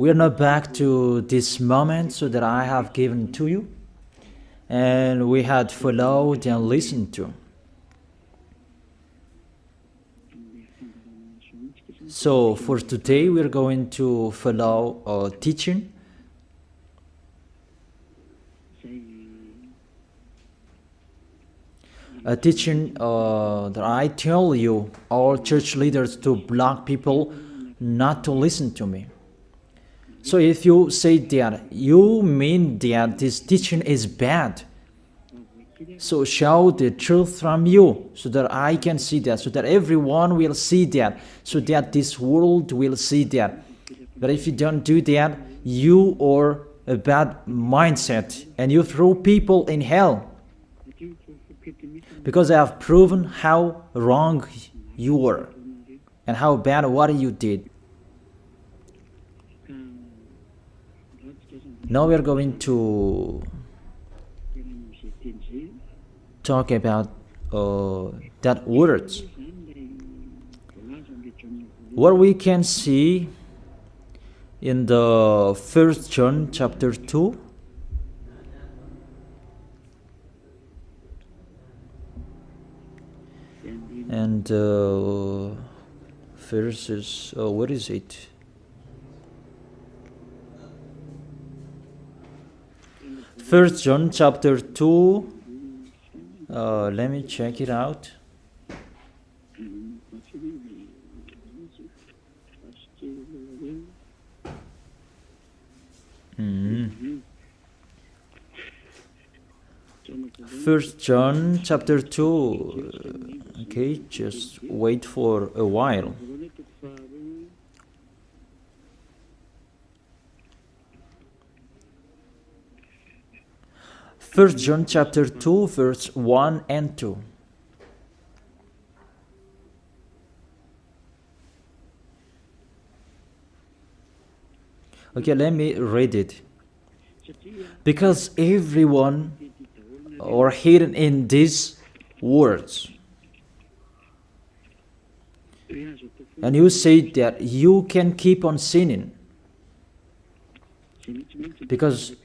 We are now back to this moment so that I have given to you, and we had followed and listened to. So for today, we are going to follow a teaching. A teaching that I tell you, all church leaders, to block people not to listen to me. So if you say that, you mean that this teaching is bad. So show the truth from you, so that I can see that, so that everyone will see that, so that this world will see that. But if you don't do that, you are a bad mindset, and you throw people in hell. Because I have proven how wrong you were, and how bad what you did. Now we are going to talk about that words. What we can see in the 1 John chapter 2. And verses, what is it? First John chapter 2. Let me check it out. First John chapter 2. Okay, just wait for a while. First John chapter 2, verse 1 and 2. Okay, let me read it. Because everyone are hidden in these words. And you say that you can keep on sinning, because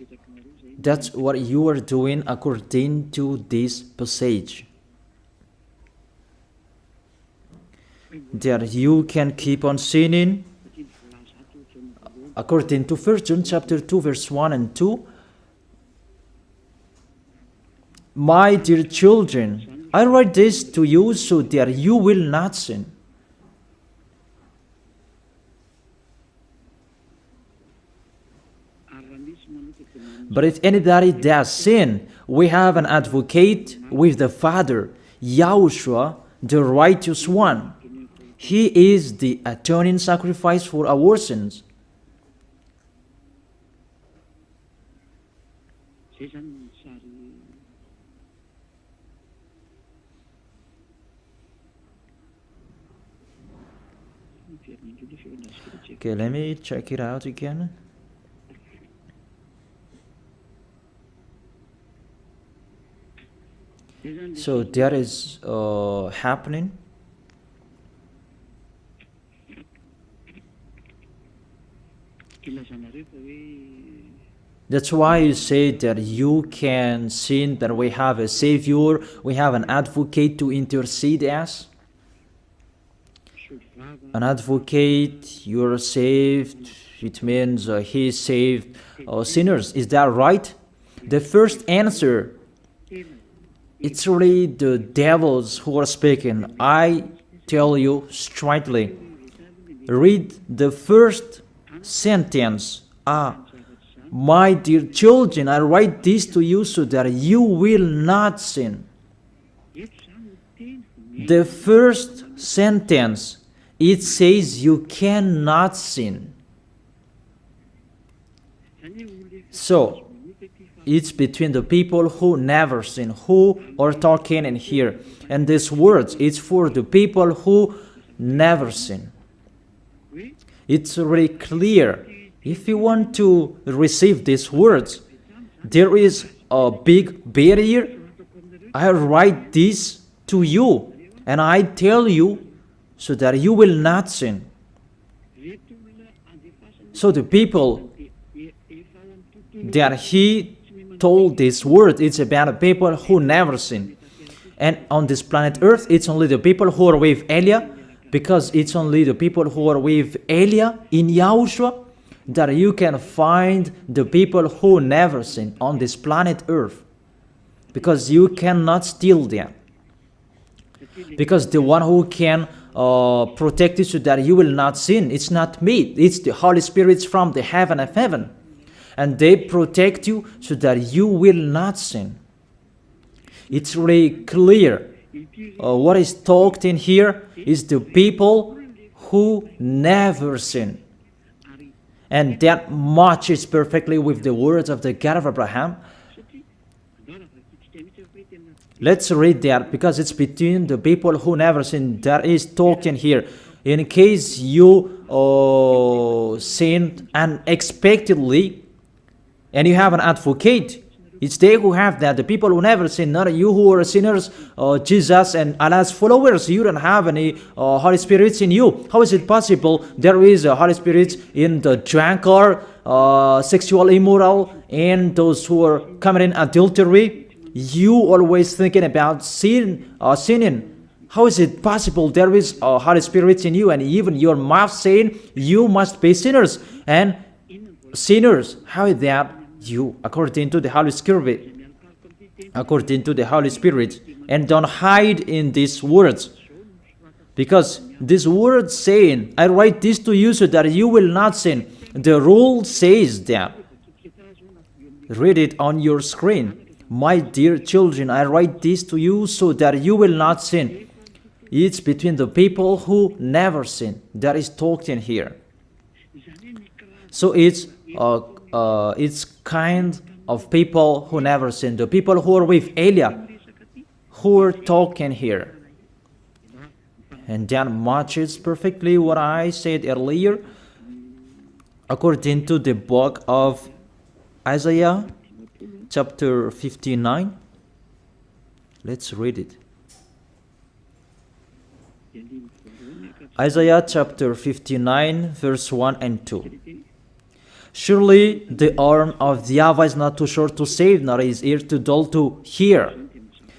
that's what you are doing according to this passage. That you can keep on sinning according to 1 John chapter 2 verse 1 and 2. My dear children, I write this to you so that you will not sin. But if anybody does sin, we have an advocate with the Father, YAHOSHUAH, the righteous one. He is the atoning sacrifice for our sins. Okay, let me check it out again. So that is happening. That's why you say that you can sin, that we have a Savior, we have an advocate to intercede us. An advocate, you're saved, it means he saved sinners. Is that right? The first answer, it's really the devils who are speaking. I tell you straightly, read the first sentence. My dear children, I write this to you so that you will not sin. The first sentence, it says you cannot sin. So, it's between the people who never sin, who are talking in here. And these words, it's for the people who never sin. It's really clear. If you want to receive these words, there is a big barrier. I write this to you, and I tell you so that you will not sin. So the people that he told this word, it's about the people who never sin. And on this planet Earth, it's only the people who are with Elia, because it's only the people who are with Elia in Yahushua that you can find the people who never sin on this planet Earth. Because you cannot steal them. Because the one who can protect you so that you will not sin, it's not me, it's the Holy Spirit from the heaven of heaven. And they protect you so that you will not sin. It's really clear. What is talked in here is the people who never sin. And that matches perfectly with the words of the God of Abraham. Let's read that, because it's between the people who never sin that is talked in here. In case you sinned unexpectedly and you have an advocate, it's they who have that, the people who never sin, not you who are sinners, Jesus and Allah's followers. You don't have any Holy Spirits in you. How is it possible there is a Holy Spirit in the drunkard, sexual immoral, and those who are committing adultery? You always thinking about sinning. How is it possible there is a Holy Spirit in you, and even your mouth saying you must be sinners? And sinners, how is that you, according to the Holy Spirit? According to the Holy Spirit. And don't hide in these words. Because this word saying, I write this to you so that you will not sin. The rule says that. Read it on your screen. My dear children, I write this to you so that you will not sin. It's between the people who never sin that is talked in here. So it's kind of people who never sin. The people who are with Elia, who are talking here. And that matches perfectly what I said earlier. According to the book of Isaiah, chapter 59. Let's read it. Isaiah chapter 59, verse 1 and 2. Surely the arm of the YAHVAH is not too short to save, nor his ear too dull to hear.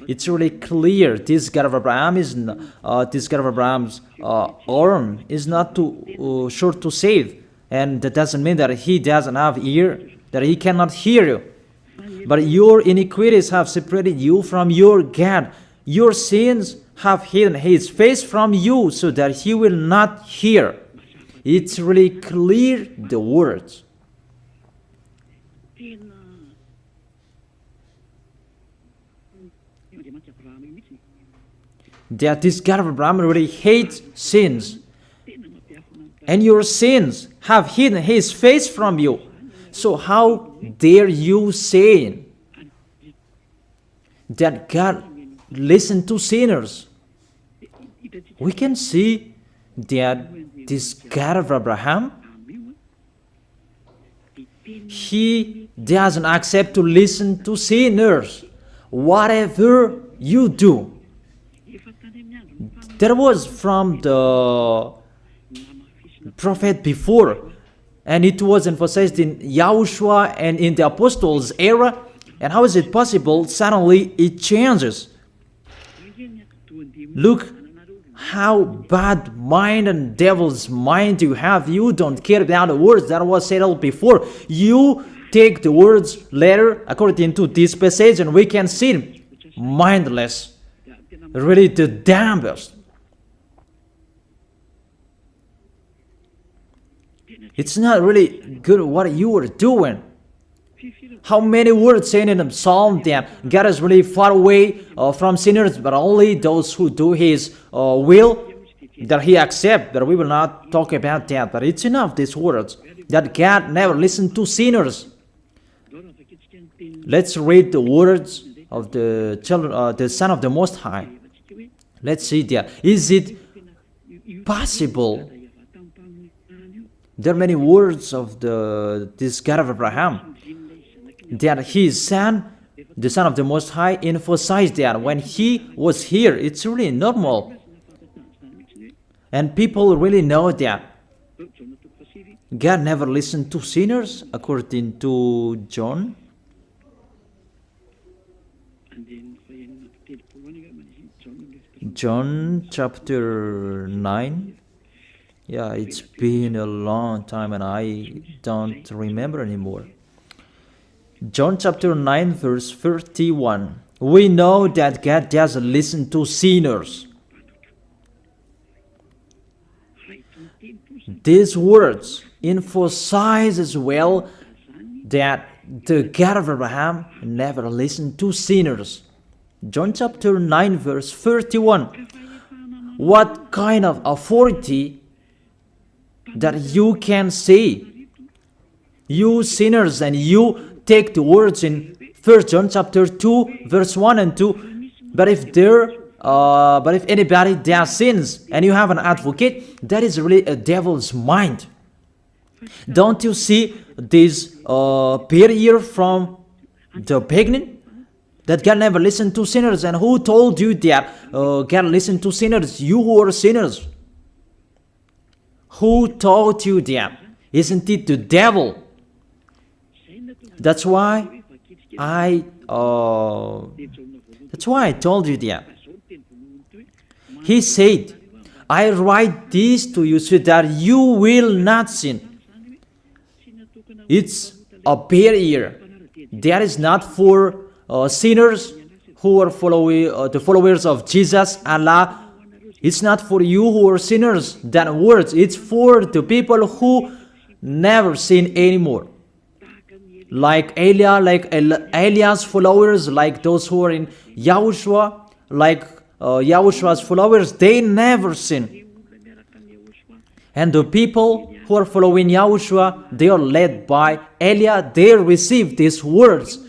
It's really clear. This God of Abraham is Abraham's arm is not too short to save, and that doesn't mean that he doesn't have ear, that he cannot hear you. But your iniquities have separated you from your God. Your sins have hidden his face from you so that he will not hear. It's really clear, the words. That this God of Abraham really hates sins. And your sins have hidden his face from you. So how dare you say that God listens to sinners? We can see that this God of Abraham, he doesn't accept to listen to sinners. Whatever you do. There was from the prophet before, and it was emphasized in YAHOSHUAH and in the apostles' era. And how is it possible suddenly it changes? Look how bad mind and devil's mind you have. You don't care about the words that was said before. You take the words later according to this passage, and we can see mindless, really the dumbest. It's not really good what you are doing. How many words saying in the psalm that God is really far away from sinners, but only those who do his will, that he accepts, that we will not talk about that. But it's enough, these words, that God never listened to sinners. Let's read the words of the children, the Son of the Most High. Let's see that. Is it possible? There are many words of this God of Abraham that his son, the Son of the Most High, emphasized that when he was here. It's really normal. And people really know that. God never listened to sinners, according to John. John chapter 9. Yeah, it's been a long time and I don't remember anymore. John chapter 9 verse 31. We know that God doesn't listen to sinners. These words emphasize as well that the God of Abraham never listened to sinners. John chapter 9 verse 31. What kind of authority that you can say, you sinners, and you take the words in 1 John chapter 2 verse 1 and 2. But if anybody does sins and you have an advocate, that is really a devil's mind. Don't you see this barrier from the beginning? That God never listened to sinners. And who told you that God listened to sinners? You who are sinners. Who taught you that? Isn't it the devil? That's why I told you that. He said, I write this to you so that you will not sin. It's a barrier. That is not for sinners who are the followers of Jesus, Allah. It's not for you who are sinners, that words. It's for the people who never sin anymore. Like Elias followers, like those who are in YAHOSHUAH, like YAHOSHUAH's followers, they never sin. And the people who are following YAHOSHUAH, they are led by Elias. They receive these words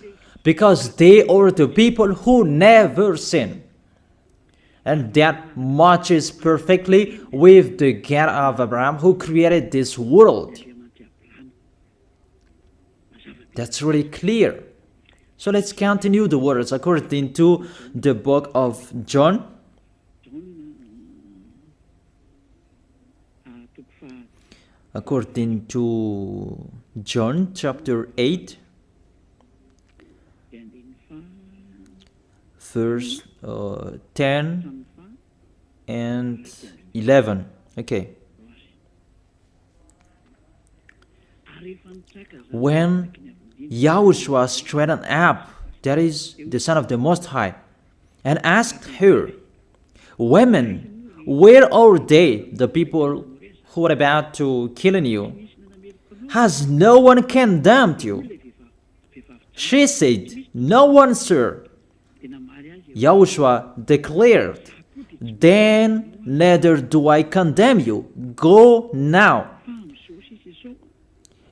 because they are the people who never sin. And that matches perfectly with the God of Abraham who created this world. That's really clear. So let's continue the words according to the book of John. According to John chapter 8, verse 10 and 11. Okay. When YAHOSHUAH straightened up, that is the Son of the Most High, and asked her, Women, where are they, the people who are about to kill you? Has no one condemned you? She said, No one, sir. YAHOSHUAH declared, Then neither do I condemn you. Go now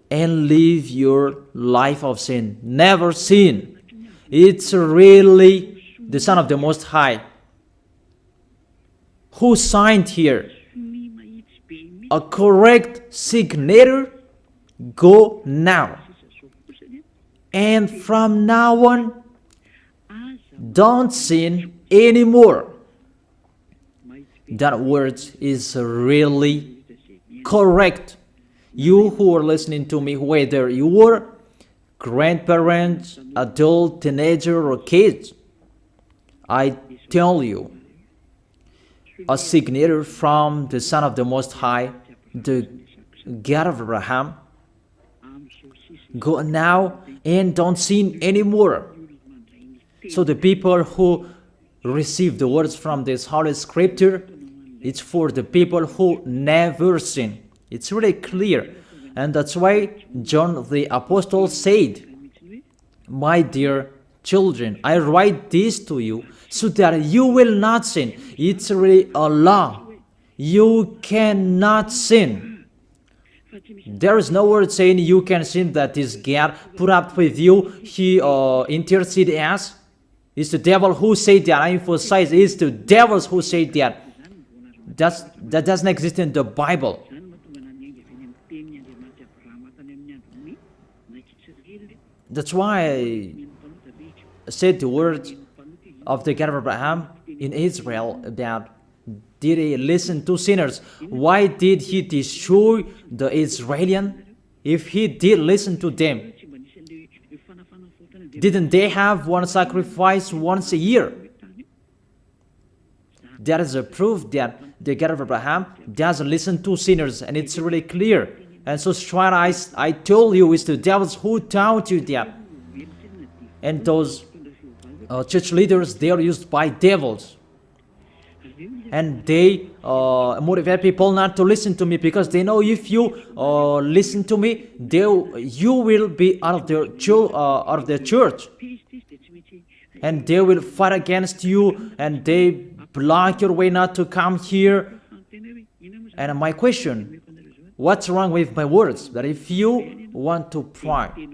and live your life of sin. Never sin. It's really the Son of the Most High who signed here a correct signature. Go now. And from now on, don't sin anymore. That word is really correct. You who are listening to me, whether you are grandparents, adult, teenager, or kids, I tell you, a signature from the Son of the Most High, the God of Abraham. Go now and don't sin anymore. So the people who receive the words from this Holy Scripture, it's for the people who never sin. It's really clear. And that's why John the Apostle said, My dear children, I write this to you so that you will not sin. It's really a law. You cannot sin. There is no word saying you can sin that is God put up with you. He intercede as. It's the devil who said that. I emphasize, it's the devils who say that. That doesn't exist in the Bible. That's why I said the words of the God of Abraham in Israel about did he listen to sinners? Why did he destroy the Israelites? If he did listen to them, didn't they have one sacrifice once a year? That is a proof that the God of Abraham doesn't listen to sinners, and it's really clear. And so straight I told you, it's the devils who taught you that. And those church leaders, they are used by devils. And they motivate people not to listen to me, because they know if you listen to me, you will be out of their church. And they will fight against you, and they block your way not to come here. And my question, what's wrong with my words? That if you want to pray,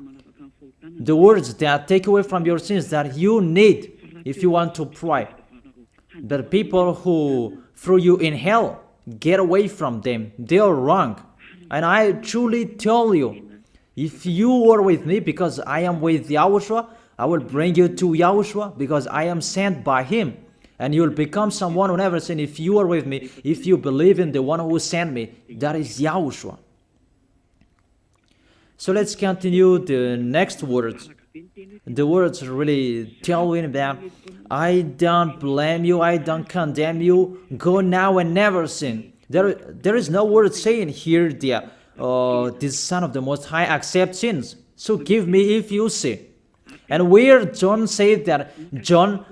the words that take away from your sins that you need if you want to pray, the people who threw you in hell, get away from them. They are wrong. And I truly tell you, if you are with me, because I am with YAHOSHUAH, I will bring you to YAHOSHUAH, because I am sent by him. And you will become someone who never sinned if you are with me, if you believe in the one who sent me. That is YAHOSHUAH. So let's continue the next words. The words really tell him that I don't blame you, I don't condemn you, go now and never sin. There is no word saying here that this Son of the Most High accepts sins. So give me if you sin. And where John said that John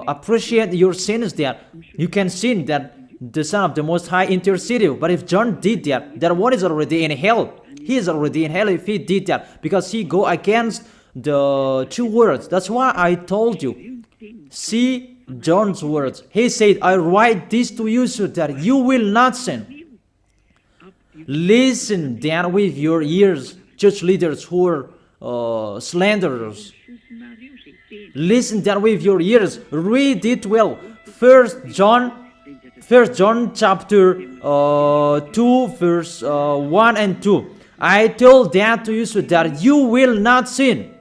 appreciate your sins, that you can sin, that the Son of the Most High interceded. But if John did that, that one is already in hell. He is already in hell if he did that, because he go against the two words. That's why I told you. See John's words. He said, I write this to you so that you will not sin. Listen then with your ears, church leaders who are slanderers. Listen then with your ears. Read it well. First John chapter 2 verse 1 and 2. I told that to you so that you will not sin.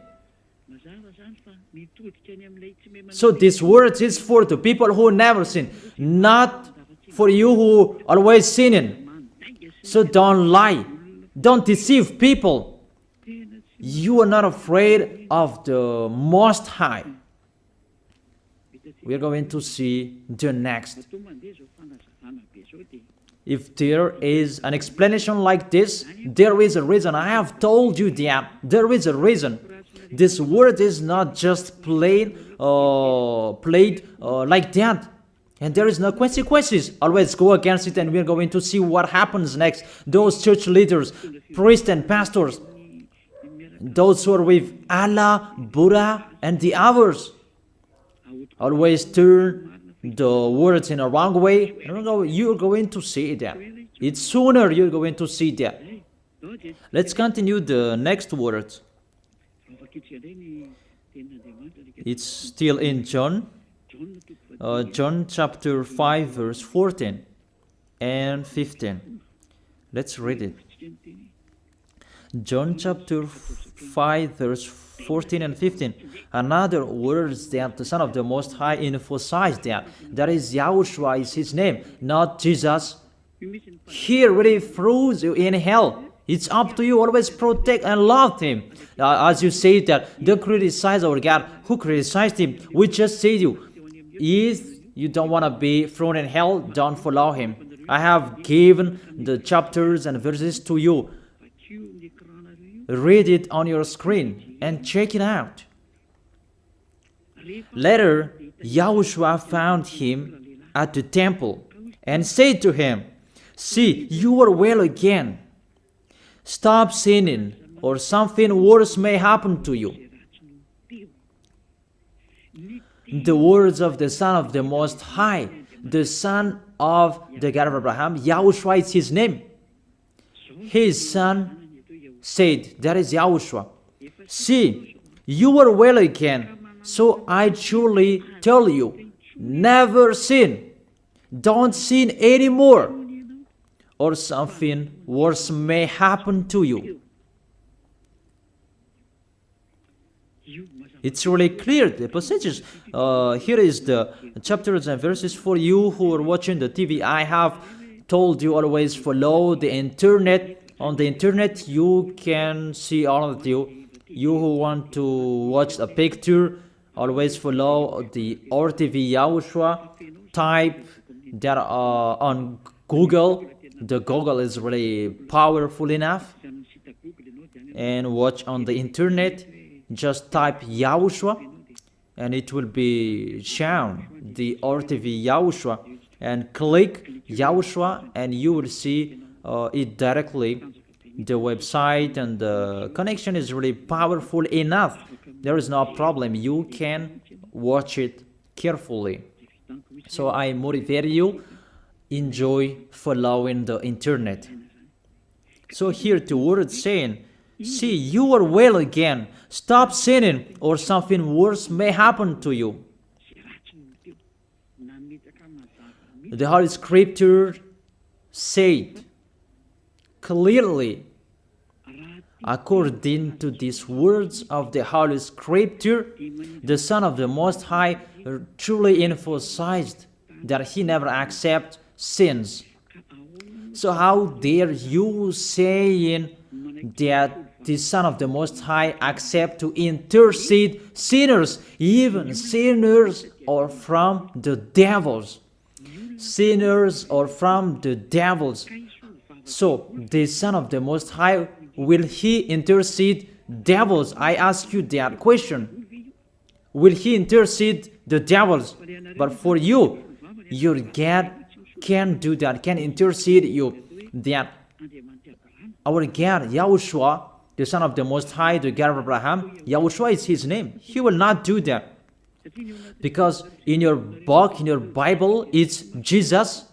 So this word is for the people who never sin, not for you who always sinning. So don't lie. Don't deceive people. You are not afraid of the Most High. We are going to see the next. If there is an explanation like this, there is a reason. I have told you that there is a reason. This word is not just played like that. And there is no consequences. Always go against it, and we're going to see what happens next. Those church leaders, priests and pastors, those who are with Allah, Buddha, and the others, always turn the words in a wrong way. You're going to see that. It's sooner you're going to see that. Let's continue the next words. It's still in John. John chapter 5 verse 14 and 15. Let's read it. John chapter 5 verse 14 and 15. Another words that the Son of the Most High emphasized that is YAHOSHUAH is his name, not Jesus. He really throws you in hell. It's up to you. Always protect and love him. As you say that, don't criticize our God. Who criticized him? We just say to you, if you don't want to be thrown in hell, don't follow him. I have given the chapters and verses to you. Read it on your screen and check it out. Later, YAHOSHUAH found him at the temple and said to him, see, you are well again. Stop sinning, or something worse may happen to you. The words of the Son of the Most High, the Son of the God of Abraham, YAHOSHUAH is his name. His son said, that is YAHOSHUAH, see, you are well again. So I truly tell you, never sin. Don't sin anymore, or something worse may happen to you. It's really clear, the passages. Here is the chapters and verses for you who are watching the TV. I have told you always follow the internet. On the internet, you can see all of you. You who want to watch a picture, always follow the RTV YAHOSHUAH. Type that on Google. The Google is really powerful enough. And watch on the internet. Just type YAHOSHUAH and it will be shown the RTV YAHOSHUAH, and click YAHOSHUAH and you will see it directly, the website, and the connection is really powerful enough. There is no problem, you can watch it carefully. So I motivate you, enjoy following the internet. So here the word saying, see, you are well again. Stop sinning, or something worse may happen to you. The Holy Scripture said clearly, according to these words of the Holy Scripture, the Son of the Most High truly emphasized that he never accepts sins. So how dare you saying that the Son of the Most High accept to intercede sinners, even sinners or from the devils. Sinners or from the devils. So the Son of the Most High, will he intercede devils? I ask you that question. Will he intercede the devils? But for you, your God can do that, can intercede you. That our God, YAHOSHUAH, the Son of the Most High, the God of Abraham, YAHOSHUAH is his name. He will not do that. Because in your book, in your Bible, it's Jesus.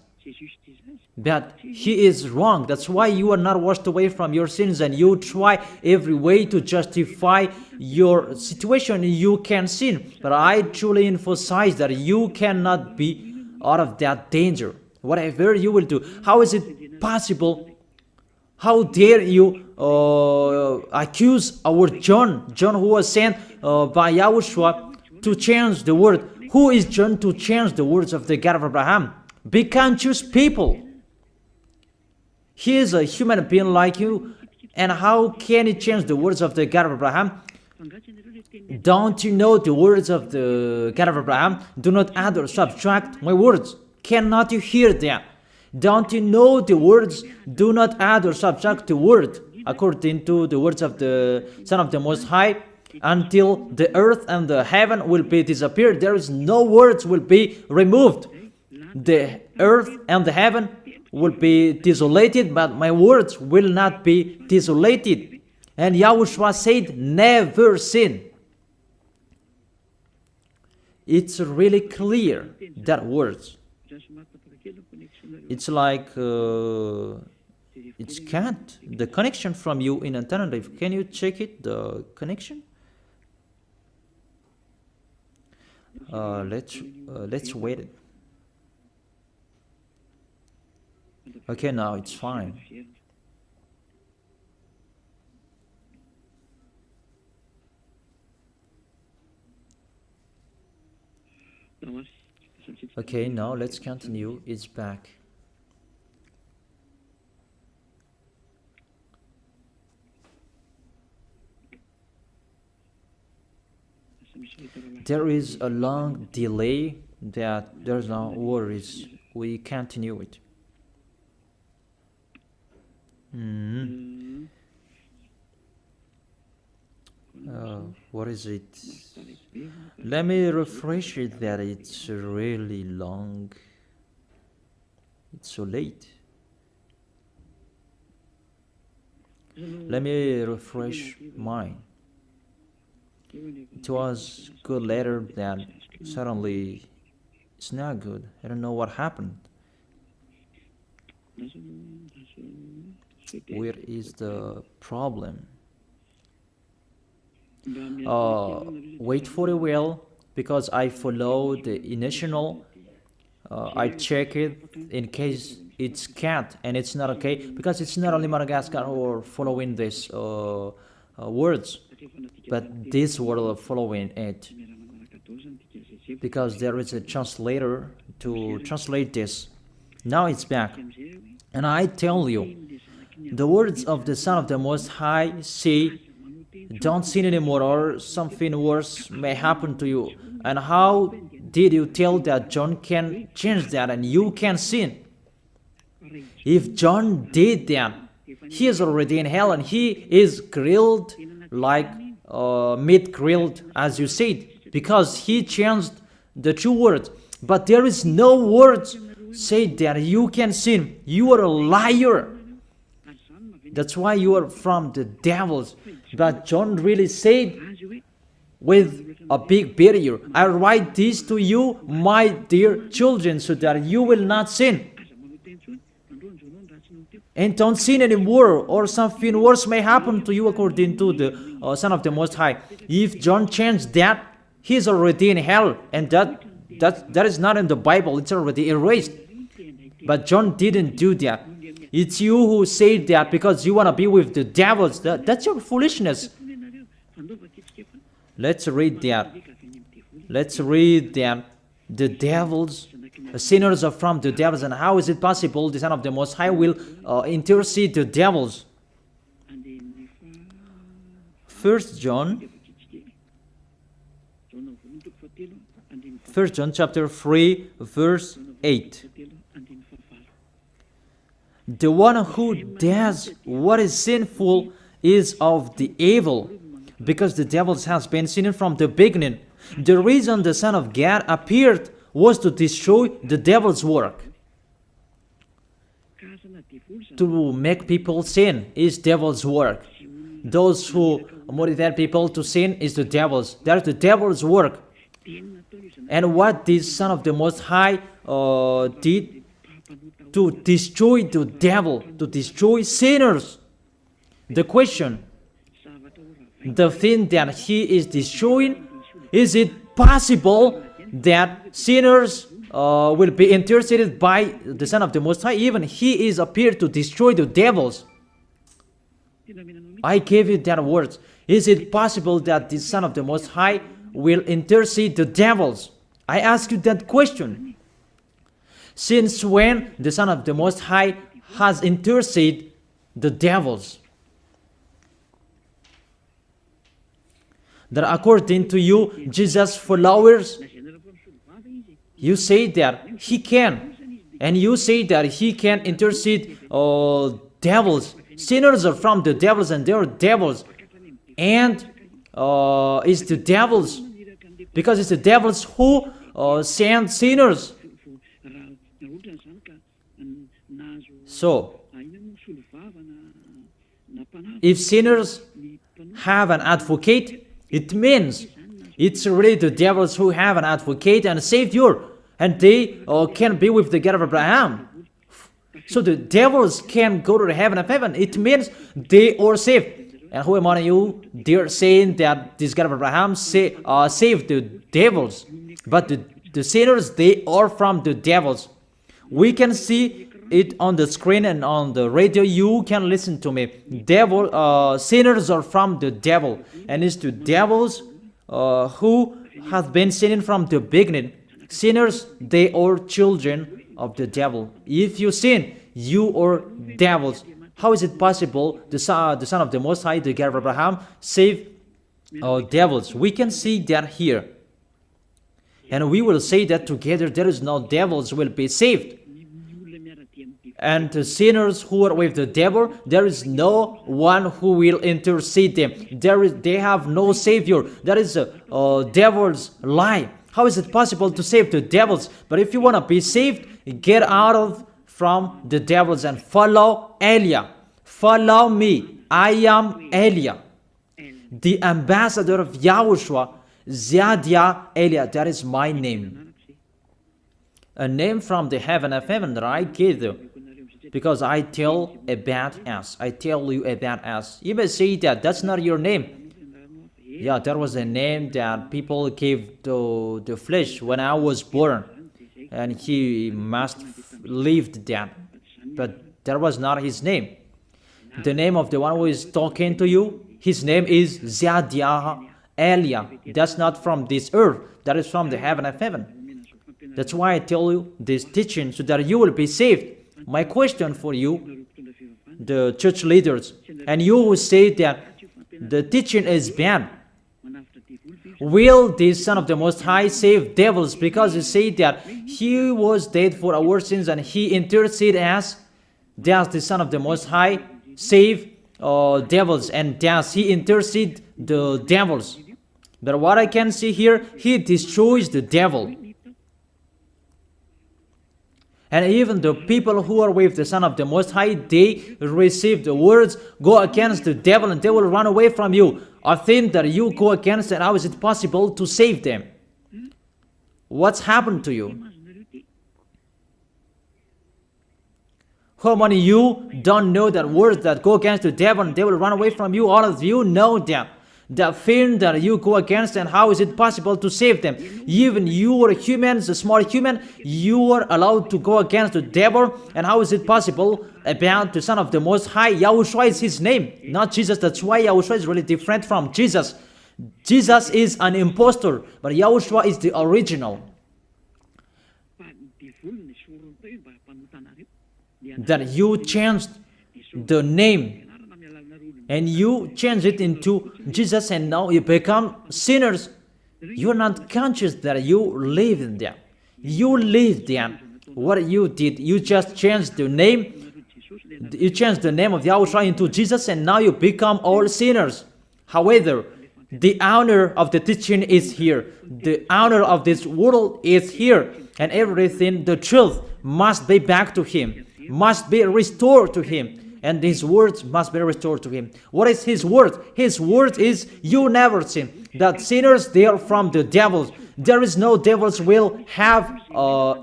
But he is wrong. That's why you are not washed away from your sins and you try every way to justify your situation. You can sin. But I truly emphasize that you cannot be out of that danger. Whatever you will do. How is it possible? How dare you accuse our John who was sent by YAHOSHUAH to change the word. Who is John to change the words of the God of Abraham? Be conscious people. He is a human being like you, and how can he change the words of the God of Abraham? Don't you know the words of the God of Abraham? Do not add or subtract my words. Cannot you hear that? Don't you know the words? Do not add or subtract the word, according to the words of the Son of the Most High, until the earth and the heaven will be disappeared. There is no words will be removed. The earth and the heaven will be desolated, but my words will not be desolated. And YAHOSHUAH said, never sin. It's really clear, that words. It's like it's can't. The connection from you in alternative. Can you check it? The connection. Let's wait it. Okay, now it's fine. Okay, now let's continue. It's back. There is a long delay that there's no worries. We continue it. What is it? Let me refresh it that it's really long. It's so late. Let me refresh mine. It was good later, then suddenly it's not good. I don't know what happened. Where is the problem? Wait for a while, because I follow the initial. I check it in case it's cat and it's not okay, because it's not only Madagascar who are following these words. but this will follow in it, because there is a translator to translate this. Now it's back. And I tell you, the words of the Son of the Most High say, don't sin anymore, or something worse may happen to you. And how did you tell that John can change that and you can sin? If John did that, he is already in hell and he is grilled like meat grilled, as you said, because he changed the true words. But there is no words say that you can sin. You are a liar. That's why you are from the devils. But John really said with a big barrier, I write this to you, my dear children, so that you will not sin. And don't sin anymore, or something worse may happen to you, according to the Son of the Most High. If John changed that, he is already in hell, and that is not in the Bible. It's already erased. But John didn't do that. It's you who say that because you want to be with the devils. That's your foolishness. Let's read that. Let's read that. The devils, sinners are from the devils. And how is it possible the Son of the Most High will intercede the devils? 1 John chapter 3, verse 8. The one who does what is sinful is of the evil, because the devils has been sinning from the beginning. The reason the Son of God appeared was to destroy the devil's work. To make people sin is devil's work. Those who motivate people to sin is the devil's. That's the devil's work. And what this Son of the Most High did to destroy the devil, to destroy sinners. The question, the thing that he is destroying, is it possible that sinners will be interceded by the Son of the Most High? Even he is appeared to destroy the devils. I gave you that words. Is it possible that the Son of the Most High will intercede the devils? I ask you that question. Since when the Son of the Most High has interceded the devils? That according to you, Jesus' followers, you say that he can, and you say that he can intercede devils. Sinners are from the devils and they are devils. And it's the devils, because it's the devils who send sinners. So, if sinners have an advocate, it means it's really the devils who have an advocate and a savior, and they can be with the God of Abraham. So the devils can go to the heaven of heaven. It means they are saved. And who among you, they're saying that this God of Abraham saved the devils. But the sinners, they are from the devils. We can see it on the screen and on the radio. You can listen to me. Sinners are from the devil. And it's the devils who have been sinning from the beginning. Sinners, they are children of the devil. If you sin, you are devils. How is it possible the Son of the Most High, the God of Abraham, save devils? We can see that here. And we will say that together there is no devils will be saved. And the sinners who are with the devil, there is no one who will intercede them. They have no savior. That is a devil's lie. How is it possible to save the devils? But if you want to be saved, get out from the devils and follow Elia. Follow me. I am Elia, the ambassador of Yahushua, Ziadia Elia. That is my name. A name from the heaven of heaven that I gave you. Because I tell about us. I tell you about us. You may say that that's not your name. Yeah, that was a name that people gave to the flesh when I was born. And he must lived that. But that was not his name. The name of the one who is talking to you His name is Zadiah Elia. That's not from this earth. That is from the heaven of heaven. That's why I tell you this teaching, so that you will be saved. My question for you, the church leaders, and you who say that the teaching is bad, will the Son of the Most High save devils? Because you say that He was dead for our sins and He interceded as, does the Son of the Most High save devils, and does He intercede the devils? But what I can see here, He destroys the devil. And even the people who are with the Son of the Most High, they receive the words, go against the devil and they will run away from you. A thing that you go against, and how is it possible to save them? What's happened to you? How many of you don't know that words that go against the devil and they will run away from you? All of you know them. The thing that you go against, and how is it possible to save them? Even you are humans, a small human, you are allowed to go against the devil, and how is it possible about the Son of the Most High? YAHOSHUAH is His name, not Jesus. That's why YAHOSHUAH is really different from Jesus. Jesus is an impostor, but YAHOSHUAH is the original. That you changed the name and you change it into Jesus, and now you become sinners. You're not conscious that you live in them. You live there. What you did, you just changed the name. You changed the name of YAHOSHUAH into Jesus, and now you become all sinners. However, the honor of the teaching is here. The honor of this world is here. And everything, the truth, must be back to Him, must be restored to Him. And His words must be restored to Him. What is His word? His word is, you never sin. That sinners, they are from the devils. There is no devils will have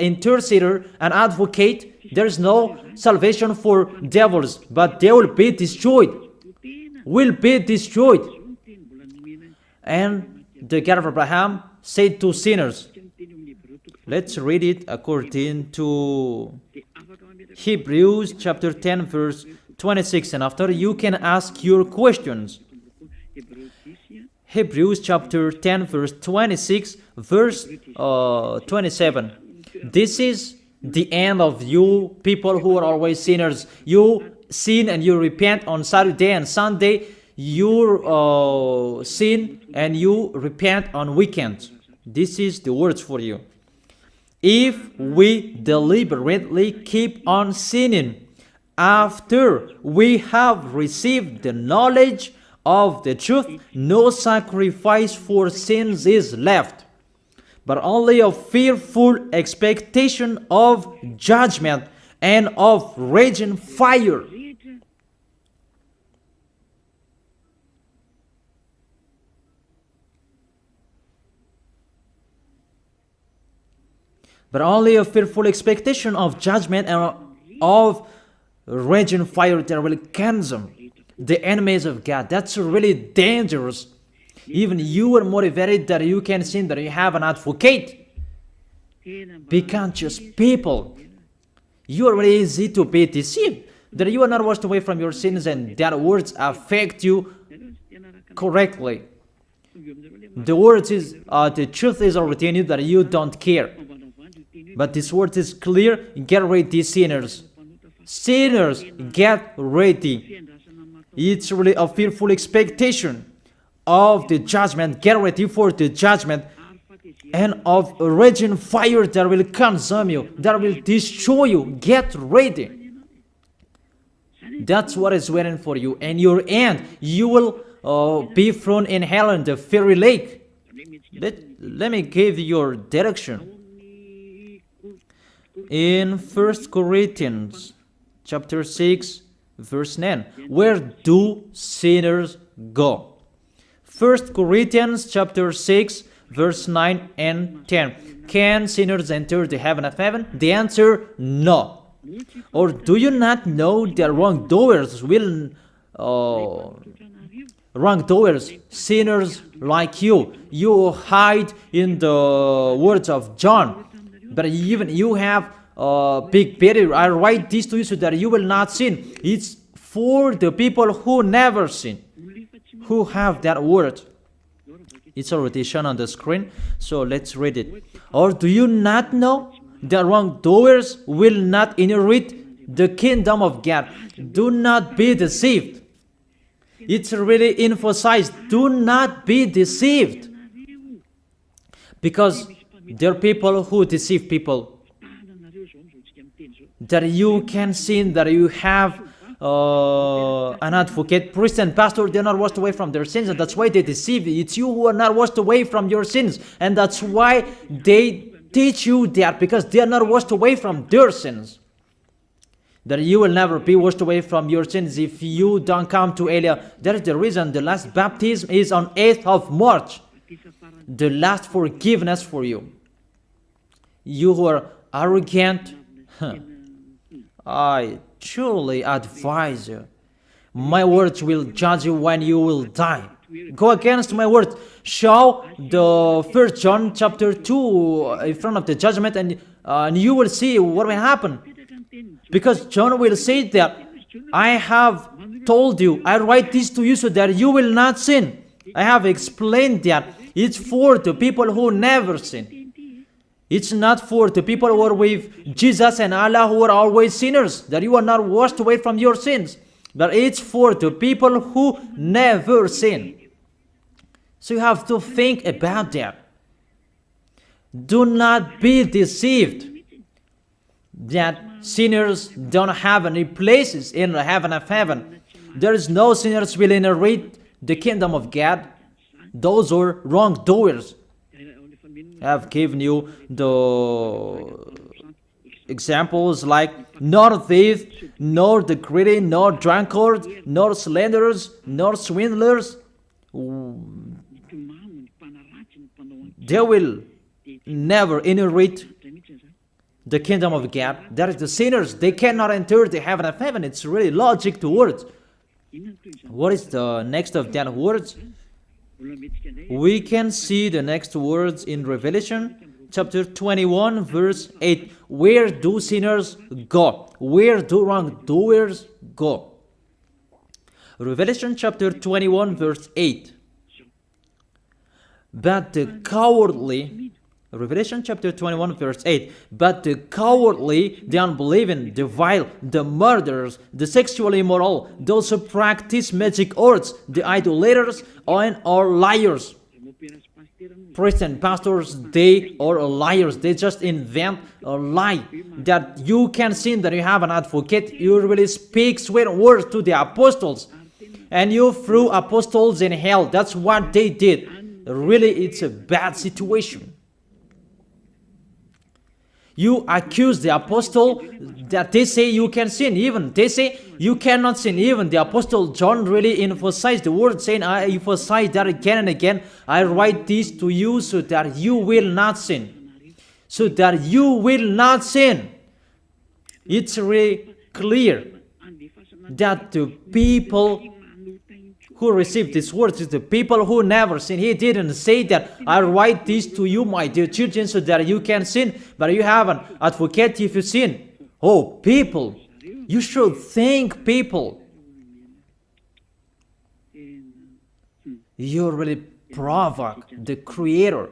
intercessor, an advocate. There is no salvation for devils, but they will be destroyed. Will be destroyed. And the God of Abraham said to sinners. Let's read it according to Hebrews chapter 10 verse 26, and after you can ask your questions. Hebrews chapter 10 verse 26, verse 27. This is the end of you people who are always sinners. You sin and you repent on Saturday and Sunday. You sin and you repent on weekends. This is the words for you. If we deliberately keep on sinning after we have received the knowledge of the truth, no sacrifice for sins is left, but only a fearful expectation of judgment and of raging fire. But only a fearful expectation of judgment and of raging fire that will consume the enemies of God. That's really dangerous. Even you are motivated that you can sin, that you have an advocate. Be conscious, people. You are really easy to be deceived. That you are not washed away from your sins and that words affect you correctly. The words is, the truth is already in you that you don't care. But this word is clear. Get ready, sinners. Sinners, get ready. It's really a fearful expectation of the judgment. Get ready for the judgment and of a raging fire that will consume you, that will destroy you. Get ready. That's what is waiting for you. And your end, you will be thrown in hell in the fiery lake. Let me give you your direction. In 1 Corinthians chapter 6 verse 9, where do sinners go? 1 Corinthians chapter 6 verse 9 and 10. Can sinners enter the heaven of heaven? The answer, no. Or do you not know that wrongdoers will wrongdoers, sinners like you hide in the words of John. But even you have big barrier. I write this to you so that you will not sin. It's for the people who never sin. who have that word. It's already shown on the screen, so let's read it. Or do you not know that wrongdoers will not inherit the kingdom of God? Do not be deceived. It's really emphasized, do not be deceived. Because there are people who deceive people. That you can sin, that you have an advocate, priest and pastor, they're not washed away from their sins, and that's why they deceive you. It's you who are not washed away from your sins, and that's why they teach you that, because they are not washed away from their sins. That you will never be washed away from your sins if you don't come to Elia. That is the reason the last baptism is on 8th of March. The last forgiveness for you. You who are arrogant, I truly advise you. My words will judge you when you will die. Go against my words. Show the 1 John chapter 2 in front of the judgment, and you will see what will happen. Because John will say that, I have told you, I write this to you so that you will not sin. I have explained that. It's for the people who never sin. It's not for the people who are with Jesus and Allah who are always sinners, that you are not washed away from your sins. But it's for the people who never sin. So you have to think about that. Do not be deceived that sinners don't have any places in the heaven of heaven. There is no sinners will inherit the kingdom of God. Those are wrongdoers. I have given you the examples like nor thief, nor the greedy, nor drunkard, nor slanderers, nor swindlers. They will never inherit the kingdom of God. That is the sinners. They cannot enter the heaven of heaven. It's really logic to words. What is the next of that words? We can see the next words in Revelation chapter 21 verse 8. Where do sinners go? Where do wrongdoers go? Revelation chapter 21 verse 8. But the cowardly, Revelation chapter 21 verse 8, but the cowardly, the unbelieving, the vile, the murderers, the sexually immoral, those who practice magic arts, the idolaters, and are liars. Priests and pastors, they are liars. They just invent a lie that you can sin, that you have an advocate. You really speak sweet words to the apostles, and you threw apostles in hell. That's what they did. Really, it's a bad situation. You accuse the apostle that they say you can sin. Even they say you cannot sin. Even the apostle John really emphasized the word, saying, I emphasize that again and again. I write this to you so that you will not sin. So that you will not sin. It's really clear that the people who received these words is the people who never sin. He didn't say that I write this to you, my dear children, so that you can sin, but you have an advocate if you sin. Oh, people, you should think, people. You really provoke the Creator.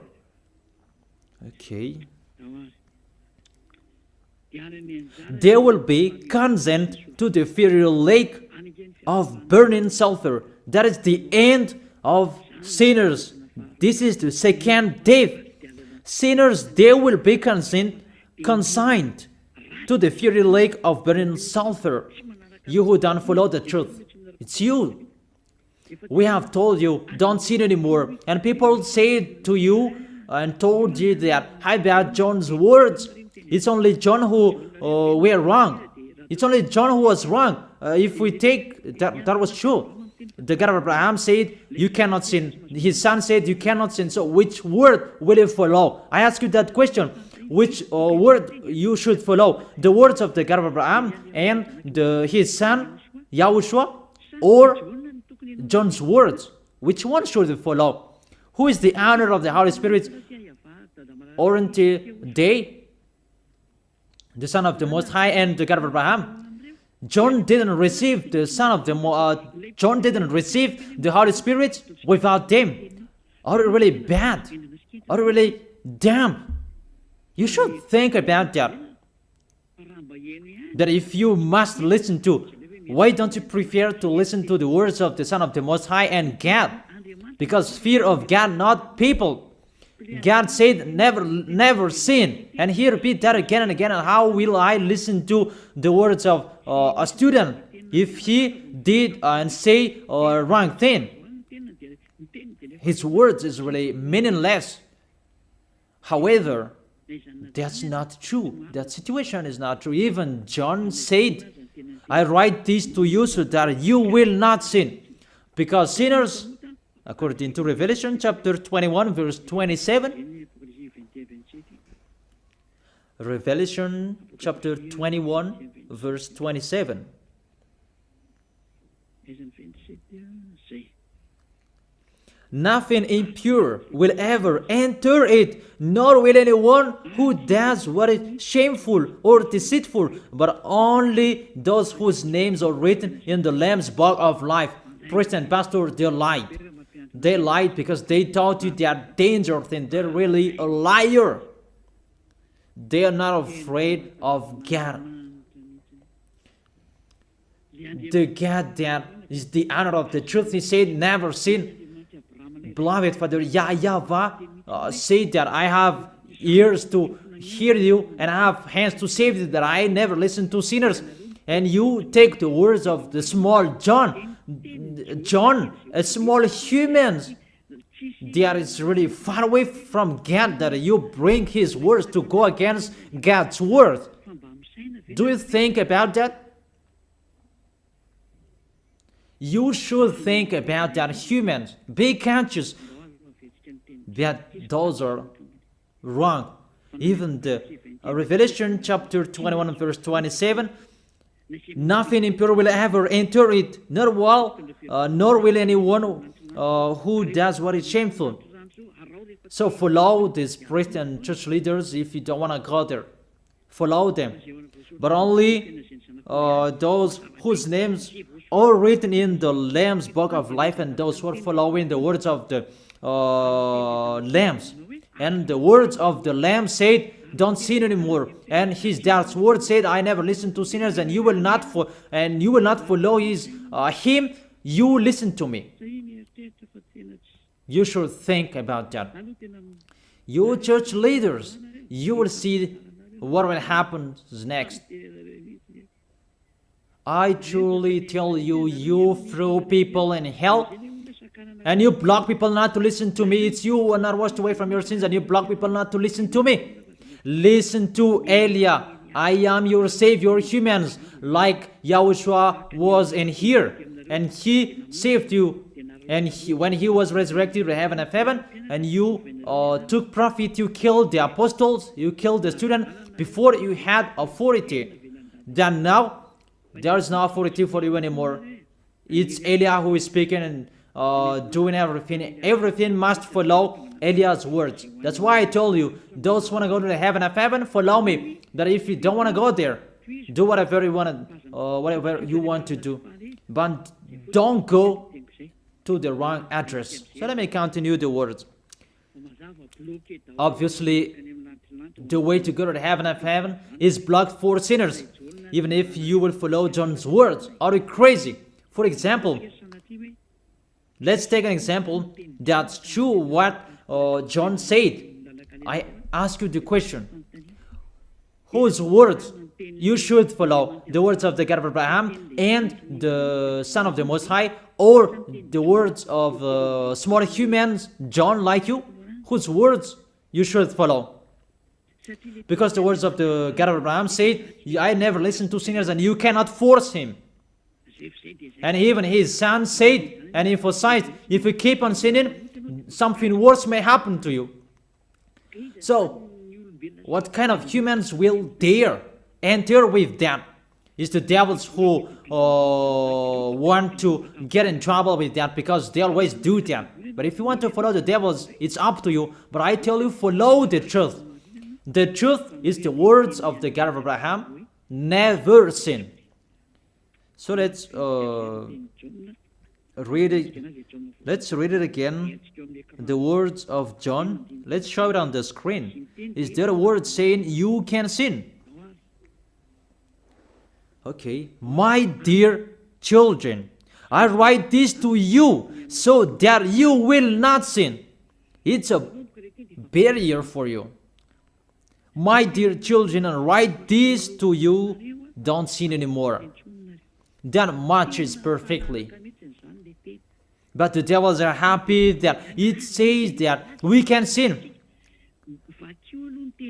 Okay. They will be condemned to the fiery lake of burning sulfur. That is the end of sinners. This is the second death. Sinners, they will be consigned to the fiery lake of burning sulfur. You who don't follow the truth, it's you. We have told you, don't sin anymore. And people say to you and told you that, how about John's words? It's only John who were wrong. It's only John who was wrong. If we take that was true. The God of Abraham said, you cannot sin. His son said, you cannot sin. So which word will you follow? I ask you that question. Which word you should follow? The words of the God of Abraham and his son, YAHOSHUAH, or John's words? Which one should you follow? Who is the honor of the Holy Spirit? Aren't they the Son of the Most High and the God of Abraham? John didn't receive the John didn't receive the Holy Spirit without them. Are you really bad? Are you really damn? You should think about that. That if you must listen to, why don't you prefer to listen to the words of the Son of the Most High and God? Because fear of God, not people. God said, never sin. And he repeat that again and again. And how will I listen to the words of a student if he did and say a wrong thing? His words is really meaningless. However, that's not true. That situation is not true. Even John said, I write this to you so that you will not sin. Because sinners, according to Revelation chapter 21, verse 27, Revelation chapter 21, verse 27. Nothing impure will ever enter it, nor will anyone who does what is shameful or deceitful, but only those whose names are written in the Lamb's book of life. Priest and pastor, they lied. They lied because they taught you they are dangerous and they're really a liar. They are not afraid of God. The God that is the honor of the truth, he said, never sin. Beloved Father, YAHVAH said that I have ears to hear you and I have hands to save you, that I never listen to sinners. And you take the words of the small John, a small humans, that is really far away from God, that you bring his words to go against God's word. Do you think about that? You should think about that, humans. Be conscious that those are wrong. Even the Revelation chapter 21 verse 27, nothing impure will ever enter it, nor will anyone who does what is shameful. So follow these priests and church leaders if you don't want to go there. Follow them. But only those whose names are written in the Lamb's book of life, and those who are following the words of the Lambs. And the words of the Lamb said, don't sin anymore. And his dad's word said, I never listen to sinners, and you will not follow his him. You listen to me. You should think about that. You church leaders, you will see what will happen next. I truly tell you, you throw people in hell, and you block people not to listen to me. It's you who are not washed away from your sins, and you block people not to listen to me. Listen to Elia. I am your savior, humans, like YAHOSHUAH was in here, and he saved you. And when he was resurrected to heaven of heaven, and you took profit, you killed the apostles, you killed the student before you had authority. Then now, there is no authority for you anymore. It's Elia who is speaking and doing everything. Everything must follow Eliah's words. That's why I told you, those who want to go to the heaven of heaven, follow me. That if you don't want to go there, do whatever you want to do. But don't go to the wrong address. So let me continue the words. Obviously, the way to go to the heaven of heaven is blocked for sinners, even if you will follow John's words. Are you crazy? For example, let's take an example that's true what John said. I ask you the question, whose words you should follow? The words of the God of Abraham and the Son of the Most High, or the words of small humans, John like you? Whose words you should follow? Because the words of the God of Abraham said, I never listen to sinners, and you cannot force him. And even his son said and emphasized, if you keep on sinning, something worse may happen to you. So, what kind of humans will dare enter with that? It's the devils who want to get in trouble with that, because they always do that. But if you want to follow the devils, it's up to you. But I tell you, follow the truth. The truth is the words of the God of Abraham, never sin. So let's read it. Let's read it again. The words of John. Let's show it on the screen. Is there a word saying you can sin? Okay. My dear children, I write this to you so that you will not sin. It's a barrier for you. My dear children, I write this to you, don't sin anymore. That matches perfectly. But the devils are happy that it says that we can sin.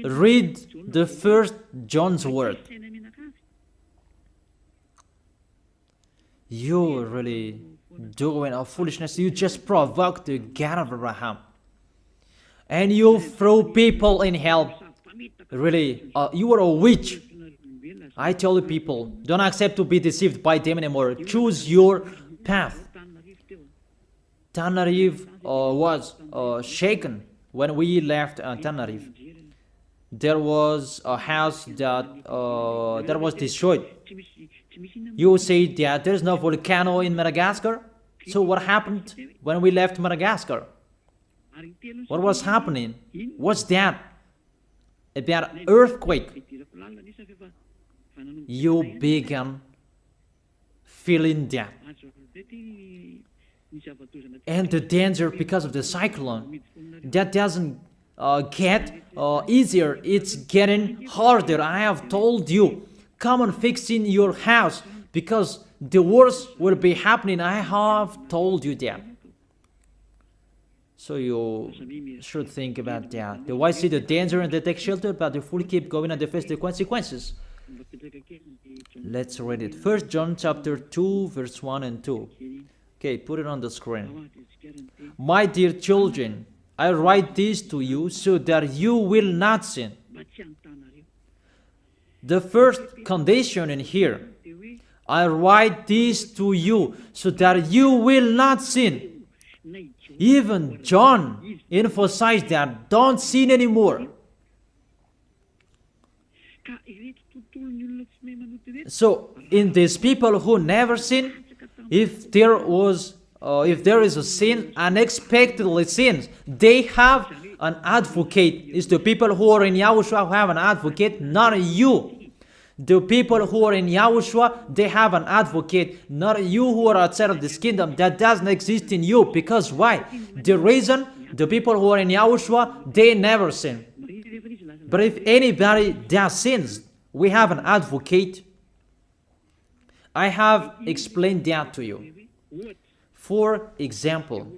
Read the first John's word. You're really doing a foolishness. You just provoke the God of Abraham. And you throw people in hell. Really, you are a witch. I tell you people, don't accept to be deceived by them anymore. Choose your path. Tenerife was shaken when we left Tenerife. There was a house that was destroyed. You say that there's no volcano in Madagascar. So what happened when we left Madagascar? What was happening? What's that? About earthquake. You began feeling that. And the danger because of the cyclone, that doesn't get easier. It's getting harder. I have told you, come on fixing your house because the worst will be happening. I have told you that. So you should think about that. The wise see the danger and they take shelter, but the fool keep going and they face the consequences. Let's read it. 1 John chapter 2, verse 1 and 2. Okay, put it on the screen. My dear children, I write this to you so that you will not sin. The first condition in here, I write this to you so that you will not sin. Even John emphasized that don't sin anymore. So in these people who never sin, if there is a sin, unexpectedly sins, they have an advocate. It's the people who are in YAHOSHUAH who have an advocate, not you. The people who are in YAHOSHUAH, they have an advocate, not you who are outside of this kingdom. That doesn't exist in you. Because why? The reason, the people who are in YAHOSHUAH, they never sin. But if anybody does sins, we have an advocate. I have explained that to you. For example,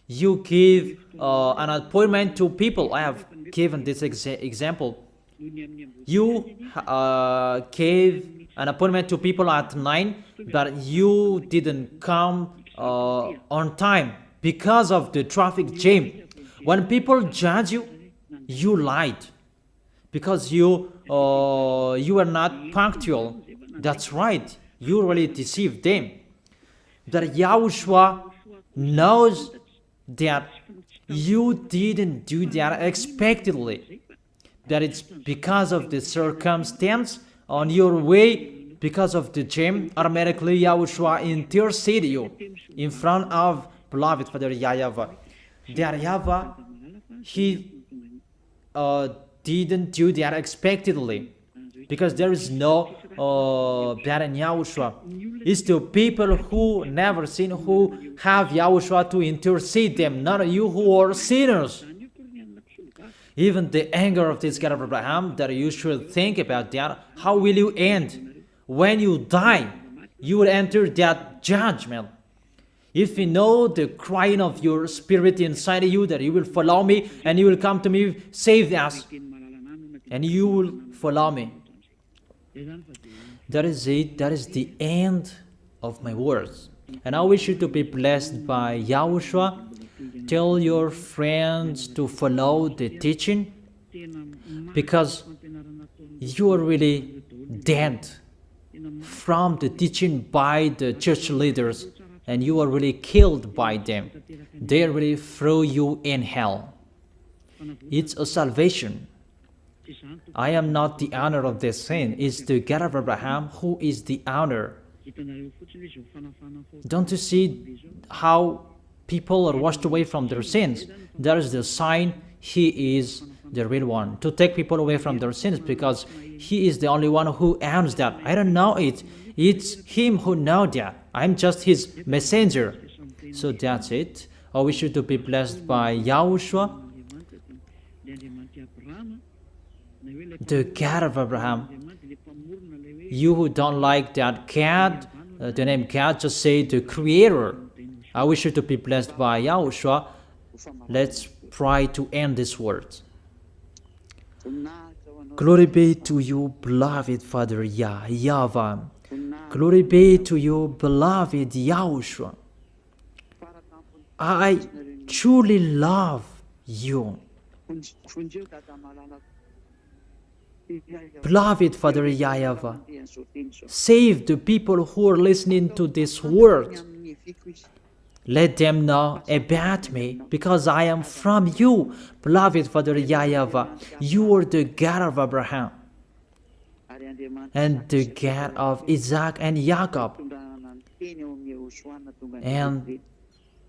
you give an appointment to people. I have given this example. You gave an appointment to people at 9, but you didn't come on time because of the traffic jam. When people judge you, you lied because you are not punctual. That's right. You really deceived them. That YAHOSHUAH knows that you didn't do that unexpectedly. That it's because of the circumstance on your way, because of the jam, automatically YAHOSHUAH intercede you in front of beloved Father YAHVAH. That YAHVAH, he didn't do that unexpectedly, because there is no that in YAHOSHUAH. It's the people who never sin who have YAHOSHUAH to intercede them, not you who are sinners. Even the anger of this God of Abraham, that you should think about that. How will you end? When you die, you will enter that judgment. If you know the crying of your spirit inside of you, that you will follow me and you will come to me, save us, and you will follow me. That is it. That is the end of my words. And I wish you to be blessed by YAHOSHUAH. Tell your friends to follow the teaching, because you are really dead from the teaching by the church leaders, and you are really killed by them. They really throw you in hell. It's a salvation. I am not the owner of this sin. It's the God of Abraham who is the owner Don't you see how people are washed away from their sins? That is the sign He is the real one, to take people away from their sins, because He is the only one who owns that. I don't know it. It's Him who knows that. I'm just His messenger. So that's it. I wish you to be blessed by YAHOSHUAH, the God of Abraham. You who don't like that God, the name God, just say the Creator. I wish you to be blessed by YAHOSHUAH. Let's try to end this word. Glory be to you, beloved Father YAHVAH. Glory be to you, beloved YAHOSHUAH. I truly love you. Beloved Father YAHVAH, save the people who are listening to this word. Let them know about me, because I am from you. Beloved Father YAHVAH, you are the God of Abraham and the God of Isaac and Jacob. And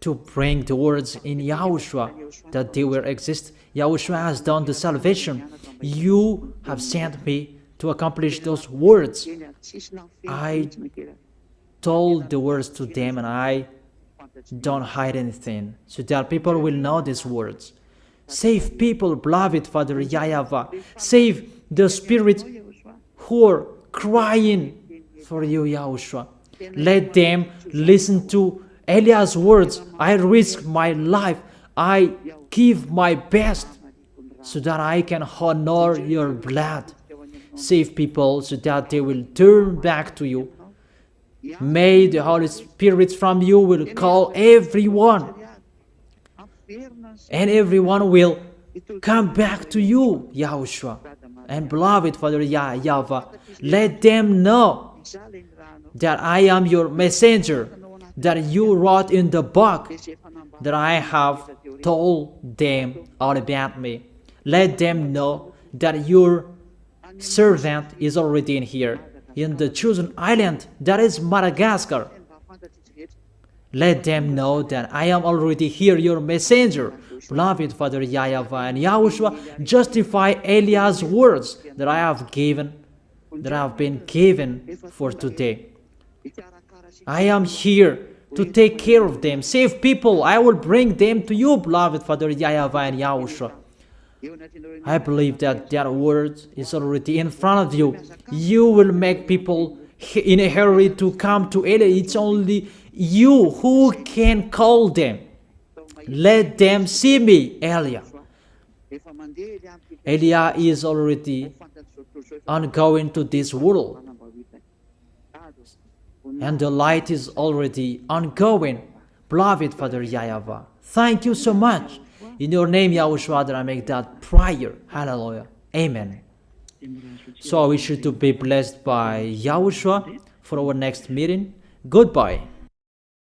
to bring the words in YAHOSHUAH that they will exist, YAHOSHUAH has done the salvation. You have sent me to accomplish those words. I told the words to them, and I don't hide anything, so that people will know these words. Save people, beloved Father YAHVAH. Save the spirits who are crying for you, YAHOSHUAH. Let them listen to Eliah's words. I risk my life. I give my best so that I can honor your blood. Save people so that they will turn back to you. May the Holy Spirit from you will call everyone, and everyone will come back to you, YAHOSHUAH. And beloved Father YAHVAH, let them know that I am your messenger, that you wrote in the book, that I have told them all about me. Let them know that your servant is already in here, in the chosen island, that is Madagascar. Let them know that I am already here, your messenger. Beloved Father YAHVAH and YAHOSHUAH, justify Eliah's words that I have been given for today. I am here to take care of them. Save people. I will bring them to you, beloved Father YAHVAH and YAHOSHUAH. I believe that that word is already in front of you. You will make people in a hurry to come to Eliah. It's only you who can call them. Let them see me, Eliah. Eliah is already ongoing to this world, and the light is already ongoing. Beloved Father YAHVAH, thank you so much. In your name, YAHOSHUAH, that I make that prayer. Hallelujah. Amen. So I wish you to be blessed by YAHOSHUAH for our next meeting. Goodbye.